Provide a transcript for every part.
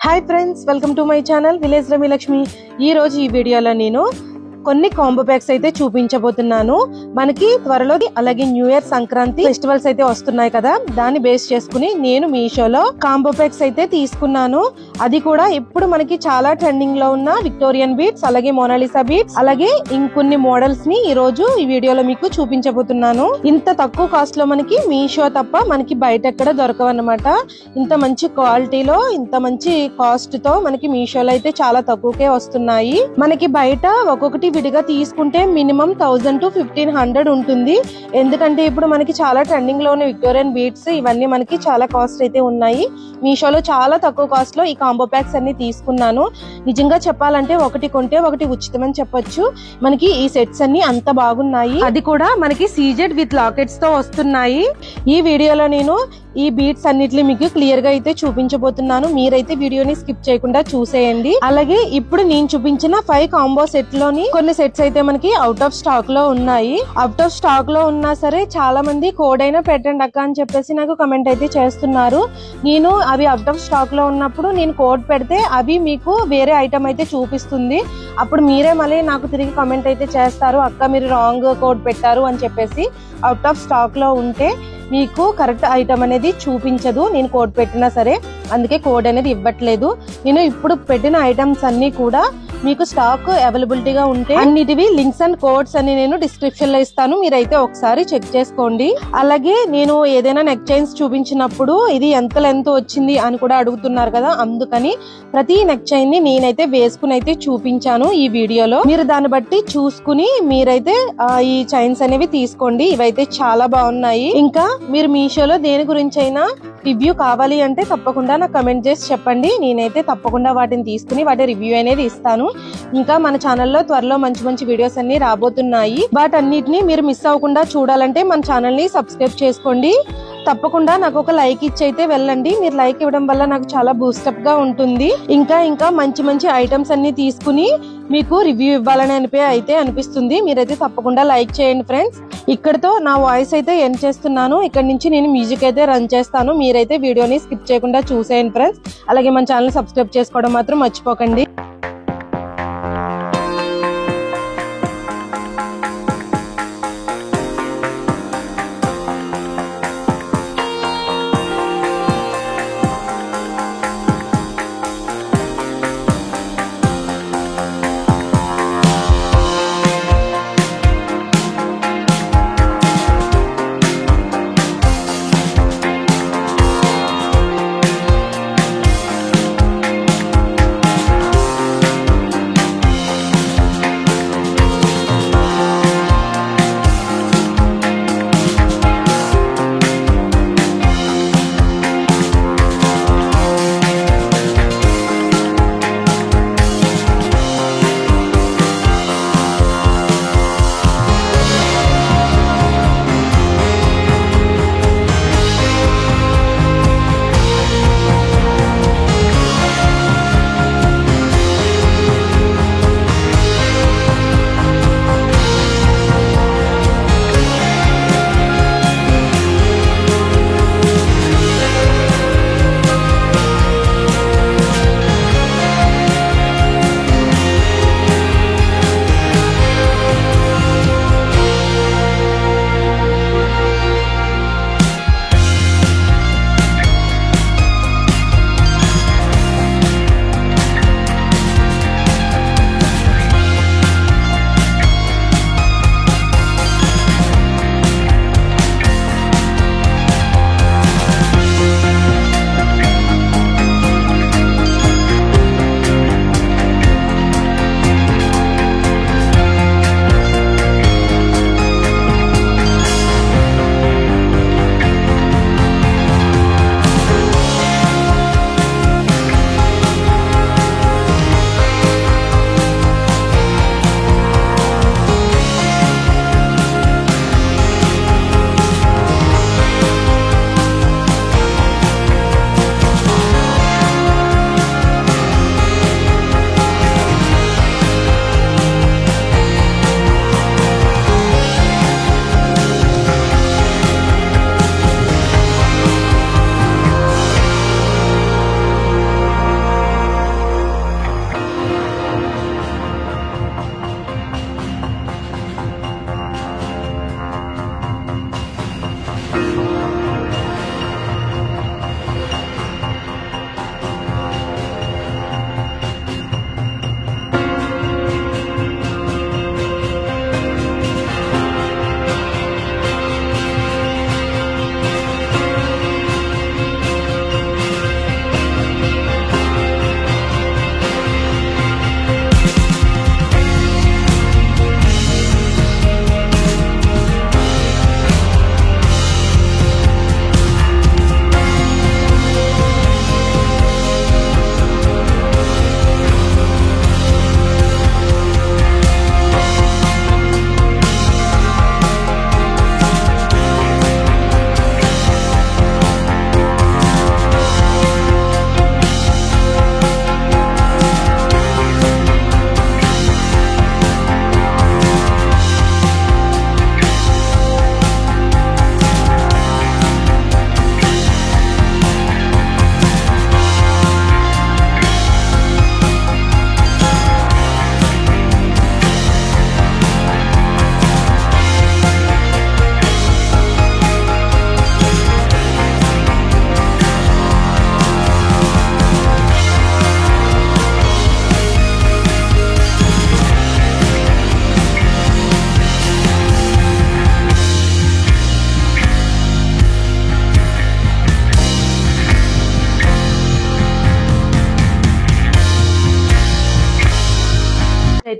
Hi friends, welcome to my channel village Rami Lakshmi. ఈ రోజు ఈ వీడియోలో నేను కొన్ని కాంబో ప్యాక్స్ అయితే చూపించబోతున్నాను. మనకి త్వరలో అలాగే న్యూ ఇయర్, సంక్రాంతి ఫెస్టివల్స్ అయితే వస్తున్నాయి కదా, దాన్ని బేస్ చేసుకుని నేను మీషోలో కాంబో ప్యాక్స్ అయితే తీసుకున్నాను. అది కూడా ఇప్పుడు మనకి చాలా ట్రెండింగ్ లో ఉన్న విక్టోరియన్ బీడ్స్, అలాగే మోనాలిసా బీడ్స్, అలాగే ఇంకొన్ని మోడల్స్ ని ఈ రోజు ఈ వీడియోలో మీకు చూపించబోతున్నాను. ఇంత తక్కువ కాస్ట్ లో మనకి మీషో తప్ప మనకి బయట ఎక్కడ దొరకవన్నమాట. ఇంత మంచి క్వాలిటీలో, ఇంత మంచి కాస్ట్ తో మనకి మీషోలో అయితే చాలా తక్కువకే వస్తున్నాయి. మనకి బయట ఒక్కొక్కటి విడిగా తీసుకుంటే మినిమం 1000 to 1500 ఉంటుంది. ఎందుకంటే ఇప్పుడు మనకి చాలా ట్రెండింగ్ లో ఉన్న విక్టోరియన్ బీడ్స్ ఇవన్నీ మనకి చాలా కాస్ట్ అయితే ఉన్నాయి. మీషోలో చాలా తక్కువ కాస్ట్ లో ఈ కాంబో ప్యాక్స్ అన్ని తీసుకున్నాను. నిజంగా చెప్పాలంటే ఒకటి కొంటే ఒకటి ఉచితమని చెప్పొచ్చు. మనకి ఈ సెట్స్ అన్ని అంత బాగున్నాయి. అది కూడా మనకి సీజెడ్ విత్ లాకెట్స్ తో వస్తున్నాయి. ఈ వీడియోలో నేను ఈ బీడ్స్ అన్నిటిని మీకు క్లియర్ గా అయితే చూపించబోతున్నాను. మీరైతే వీడియోని స్కిప్ చేయకుండా చూసేయండి. అలాగే ఇప్పుడు నేను చూపించిన 5 కాంబో సెట్ లోని కొన్ని సెట్స్ అయితే మనకి అవుట్ ఆఫ్ స్టాక్ లో ఉన్నాయి. అవుట్ ఆఫ్ స్టాక్ లో ఉన్నా సరే చాలా మంది కోడ్ అయినా పెట్టండి అక్క అని చెప్పేసి నాకు కమెంట్ అయితే చేస్తున్నారు. నేను అవి అవుట్ ఆఫ్ స్టాక్ లో ఉన్నప్పుడు నేను కోడ్ పెడితే అవి మీకు వేరే ఐటమ్ అయితే చూపిస్తుంది. అప్పుడు మీరే మళ్ళీ నాకు తిరిగి కమెంట్ అయితే చేస్తారు, అక్క మీరు రాంగ్ కోడ్ పెట్టారు అని చెప్పేసి. అవుట్ ఆఫ్ స్టాక్ లో ఉంటే మీకు కరెక్ట్ ఐటమ్ అనేది చూపించదు, నేను కోడ్ పెట్టినా సరే. అందుకే కోడ్ అనేది ఇవ్వట్లేదు. నేను ఇప్పుడు పెట్టిన ఐటమ్స్ అన్ని కూడా మీకు స్టాక్ అవైలబిలిటీగా ఉంటే అన్నిటివి లింక్స్ అండ్ కోడ్స్ అని నేను డిస్క్రిప్షన్ లో ఇస్తాను, మీరైతే ఒకసారి చెక్ చేసుకోండి. అలాగే నేను ఏదైనా నెక్ చైన్స్ చూపించినప్పుడు ఇది ఎంత లెంత్ వచ్చింది అని కూడా అడుగుతున్నారు కదా, అందుకని ప్రతి నెక్ చైన్ ని నేనైతే వేసుకుని అయితే చూపించాను ఈ వీడియోలో. మీరు దాన్ని బట్టి చూసుకుని మీరైతే ఈ చైన్స్ అనేవి తీసుకోండి. ఇవైతే చాలా బాగున్నాయి. ఇంకా మీరు మీషోలో దేని గురించి అయినా రివ్యూ కావాలి అంటే తప్పకుండా నాకు కమెంట్ చేసి చెప్పండి. నేనైతే తప్పకుండా వాటిని తీసుకుని వాటి రివ్యూ అనేది ఇస్తాను. ఇంకా మన ఛానల్లో త్వరలో మంచి మంచి వీడియోస్ అన్ని రాబోతున్నాయి. వాటన్నిటిని మీరు మిస్ అవ్వకుండా చూడాలంటే మన ఛానల్ ని సబ్స్క్రైబ్ చేసుకోండి. తప్పకుండా నాకు ఒక లైక్ ఇచ్చి అయితే వెళ్ళండి. మీరు లైక్ ఇవ్వడం వల్ల నాకు చాలా బూస్టప్ గా ఉంటుంది. ఇంకా మంచి మంచి ఐటమ్స్ అన్ని తీసుకుని మీకు రివ్యూ ఇవ్వాలని అయితే అనిపిస్తుంది. మీరైతే తప్పకుండా లైక్ చేయండి ఫ్రెండ్స్. ఇక్కడతో నా వాయిస్ అయితే ఎండ్ చేస్తున్నాను. ఇక్కడ నుంచి నేను మ్యూజిక్ అయితే రన్ చేస్తాను. మీరైతే వీడియోని స్కిప్ చేయకుండా చూసేయండి ఫ్రెండ్స్. అలాగే మన ఛానల్ సబ్స్క్రైబ్ చేసుకోవడం మాత్రం మర్చిపోకండి.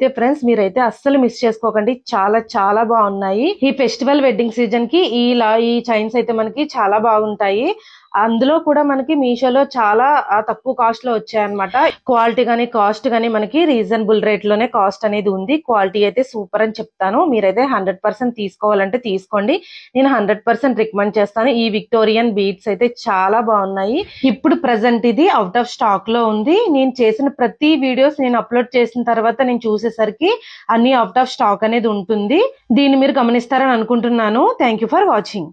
అయితే ఫ్రెండ్స్ మీరైతే అస్సలు మిస్ చేసుకోకండి, చాలా చాలా బాగున్నాయి. ఈ ఫెస్టివల్ వెడ్డింగ్ సీజన్ కి ఈ చైన్స్ అయితే మనకి చాలా బాగుంటాయి. అందులో కూడా మనకి మీషోలో చాలా తక్కువ కాస్ట్ లో వచ్చాయన్నమాట. క్వాలిటీ గానీ కాస్ట్ గానీ మనకి రీజనబుల్ రేట్ లోనే కాస్ట్ అనేది ఉంది. క్వాలిటీ అయితే సూపర్ అని చెప్తాను. మీరైతే 100% తీసుకోవాలంటే తీసుకోండి. నేను 100% రికమెండ్ చేస్తాను. ఈ విక్టోరియన్ బీడ్స్ అయితే చాలా బాగున్నాయి. ఇప్పుడు ప్రెసెంట్ ఇది అవుట్ ఆఫ్ స్టాక్ లో ఉంది. నేను చేసిన ప్రతి వీడియోస్ నేను అప్లోడ్ చేసిన తర్వాత నేను చూసేసరికి అన్ని అవుట్ ఆఫ్ స్టాక్ అనేది ఉంటుంది. దీన్ని మీరు గమనిస్తారని అనుకుంటున్నాను. Thank you for watching.